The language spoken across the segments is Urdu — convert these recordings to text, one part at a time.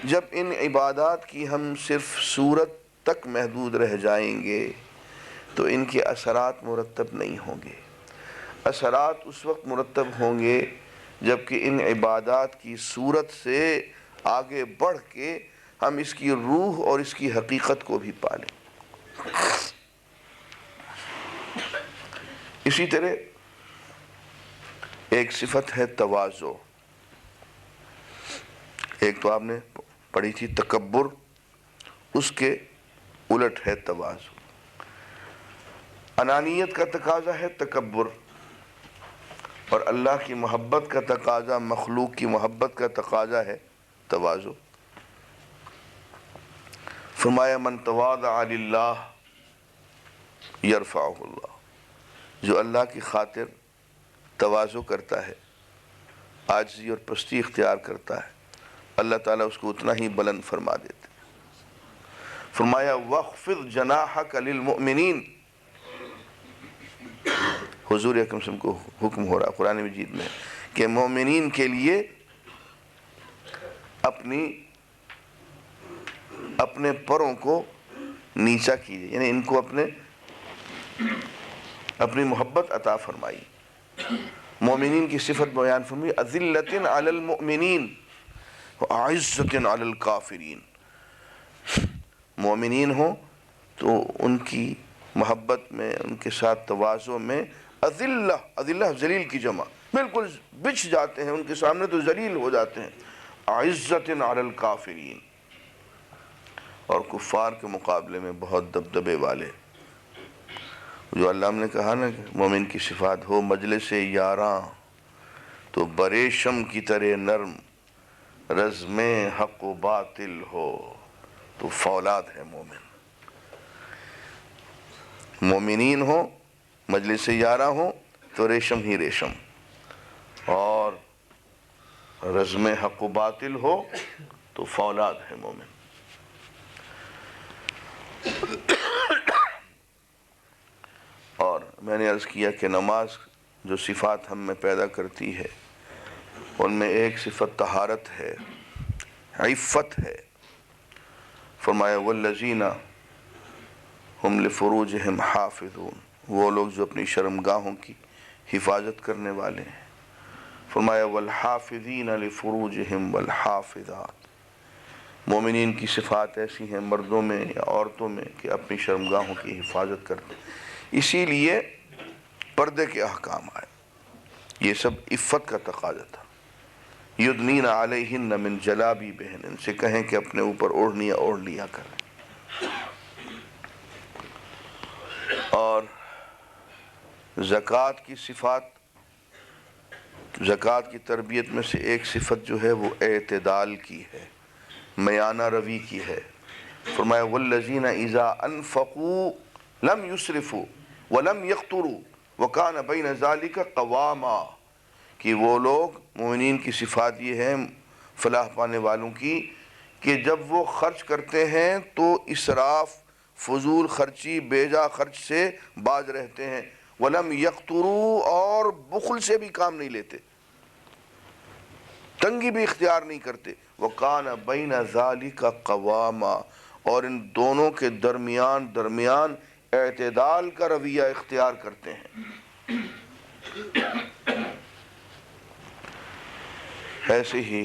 جب ان عبادات کی ہم صرف صورت تک محدود رہ جائیں گے تو ان کے اثرات مرتب نہیں ہوں گے۔ اثرات اس وقت مرتب ہوں گے جب کہ ان عبادات کی صورت سے آگے بڑھ کے ہم اس کی روح اور اس کی حقیقت کو بھی پالیں۔ اسی طرح ایک صفت ہے تواضع۔ ایک تو آپ نے پڑھی تھی تکبر، اس کے الٹ ہے تواضع۔ انانیت کا تقاضا ہے تکبر، اور اللہ کی محبت کا تقاضا، مخلوق کی محبت کا تقاضا ہے تواضع۔ فرمایا من تواضع للہ یرفعہ اللہ، جو اللہ کی خاطر تواضع کرتا ہے، عاجزی اور پستی اختیار کرتا ہے، اللہ تعالیٰ اس کو اتنا ہی بلند فرما دیتے۔ فرمایا وَاخْفِضْ جَنَاحَكَ لِلْمُؤْمِنِينَ، حضور اکرم صلی اللہ علیہ وسلم کو حکم ہو رہا قرآن مجید میں کہ مومنین کے لیے اپنے پروں کو نیچا کیجئے، یعنی ان کو اپنی محبت عطا فرمائی۔ مومنین کی صفت بیان فرمائی اذلۃ علی المؤمنین وعزۃ علی الکافرین۔ مومنین ہوں تو ان کی محبت میں، ان کے ساتھ تواضع میں اذلہ ذلیل کی جمع، بالکل بچھ جاتے ہیں ان کے سامنے تو ذلیل ہو جاتے ہیں۔ عزۃ علی الکافرین، اور کفار کے مقابلے میں بہت دبدبے والے۔ جو اللہ نے کہا نا کہ مومن کی صفات ہو مجلس یاراں تو بریشم کی طرح نرم، رزم حق و باطل ہو تو فولاد ہے مومن۔ مومنین ہو، مجلس یاراں ہو تو ریشم ہی ریشم، اور رزم حق و باطل ہو تو فولاد ہے مومن۔ اور میں نے عرض کیا کہ نماز جو صفات ہم میں پیدا کرتی ہے ان میں ایک صفت طہارت ہے، عفت ہے۔ فرمایا والذین ہم لفروجہم حافظون، وہ لوگ جو اپنی شرمگاہوں کی حفاظت کرنے والے ہیں۔ فرمایا والحافظین لفروجہم والحافظات، مومنین کی صفات ایسی ہیں مردوں میں یا عورتوں میں کہ اپنی شرمگاہوں کی حفاظت کرتے ہیں، اسی لیے پردے کے احکام آئے۔ یہ سب عفت کا تقاضا تھا۔ یدنین علیہن من جلابیبہن، ان سے کہیں کہ اپنے اوپر اوڑھنیاں اوڑھ لیا کریں۔ اور زکوٰۃ کی صفات، زکوٰۃ کی تربیت میں سے ایک صفت جو ہے وہ اعتدال کی ہے، میانہ روی کی ہے۔ فرمایا والذین اذا انفقوا لم یسرفوا ولم یقتروا وکان بین ذلک قواما، کہ وہ لوگ، مومنین کی صفات یہ ہے فلاح پانے والوں کی، کہ جب وہ خرچ کرتے ہیں تو اسراف، فضول خرچی، بیجا خرچ سے باز رہتے ہیں، ولم یقتروا، اور بخل سے بھی کام نہیں لیتے، تنگی بھی اختیار نہیں کرتے، وکان بین ذالک قواما، اور ان دونوں کے درمیان اعتدال کا رویہ اختیار کرتے ہیں۔ ایسے ہی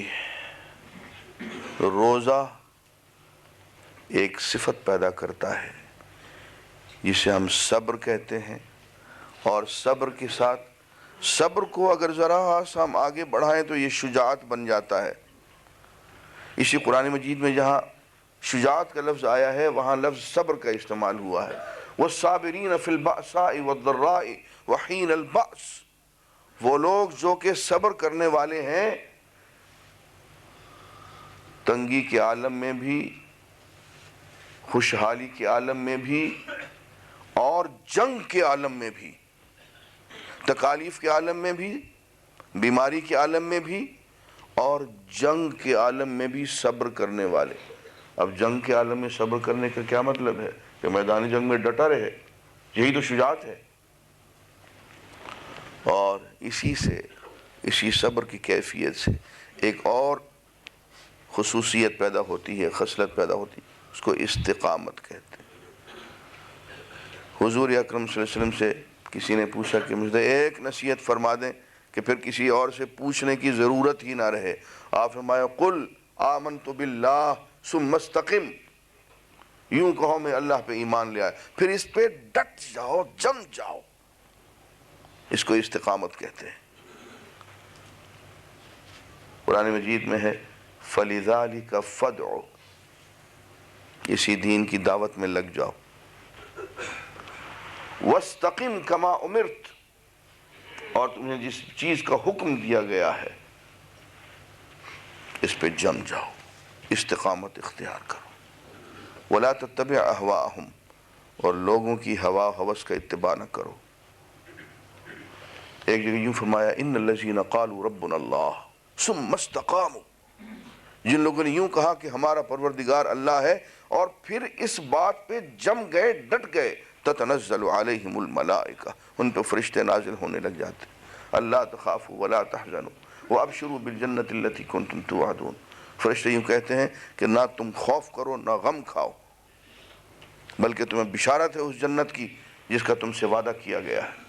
روزہ ایک صفت پیدا کرتا ہے جسے ہم صبر کہتے ہیں، اور صبر کے ساتھ، صبر کو اگر ذرا سا ہم آگے بڑھائیں تو یہ شجاعت بن جاتا ہے۔ اسی قرآن مجید میں جہاں شجاعت کا لفظ آیا ہے وہاں لفظ صبر کا استعمال ہوا ہے۔ والصابرین فی البأساء والضراء وحین البأس، وہ لوگ جو کہ صبر کرنے والے ہیں تنگی کے عالم میں بھی، خوشحالی کے عالم میں بھی، اور جنگ کے عالم میں بھی، تکالیف کے عالم میں بھی، بیماری کے عالم میں بھی، اور جنگ کے عالم میں بھی صبر کرنے والے۔ اب جنگ کے عالم میں صبر کرنے کا کیا مطلب ہے؟ کہ میدان جنگ میں ڈٹا رہے، یہی تو شجاعت ہے۔ اور اسی صبر کی کیفیت سے ایک اور خصوصیت پیدا ہوتی ہے، خصلت پیدا ہوتی ہے، اس کو استقامت کہتے ہیں۔ حضور اکرم صلی اللہ علیہ وسلم سے کسی نے پوچھا کہ مجھے ایک نصیحت فرما دیں کہ پھر کسی اور سے پوچھنے کی ضرورت ہی نہ رہے۔ آپ فرمایا قل آمنت باللہ ثم استقم، یوں کہو میں اللہ پہ ایمان لے آیا، پھر اس پہ ڈٹ جاؤ، جم جاؤ، اس کو استقامت کہتے ہیں۔ قرآن مجید میں ہے فَلِذَلِكَ فَادْعُ، اسی دین کی دعوت میں لگ جاؤ، وَاسْتَقِمْ كَمَا أُمِرْتَ، اور تمہیں جس چیز کا حکم دیا گیا ہے اس پہ جم جاؤ، استقامت اختیار کرو۔ وَلَا تَتَّبِعْ أَهْوَاءَهُمْ، اور لوگوں کی ہوا ہوس کا اتباع نہ کرو۔ ایک جگہ یوں فرمایا إِنَّ الَّذِينَ قَالُوا رَبُّنَا اللَّهُ ثُمَّ اسْتَقَامُوا، جن لوگوں نے یوں کہا کہ ہمارا پروردگار اللہ ہے اور پھر اس بات پہ جم گئے، ڈٹ گئے، تَتَنَزَّلُ عَلَيْهِمُ الْمَلَائِكَةُ، ان پہ فرشتے نازل ہونے لگ جاتے، اللہ تخافوا ولا تحزنوا وابشروا بالجنة التي كنتم توعدون، فرشتے یوں کہتے ہیں کہ نہ تم خوف کرو نہ غم کھاؤ، بلکہ تمہیں بشارت ہے اس جنت کی جس کا تم سے وعدہ کیا گیا ہے۔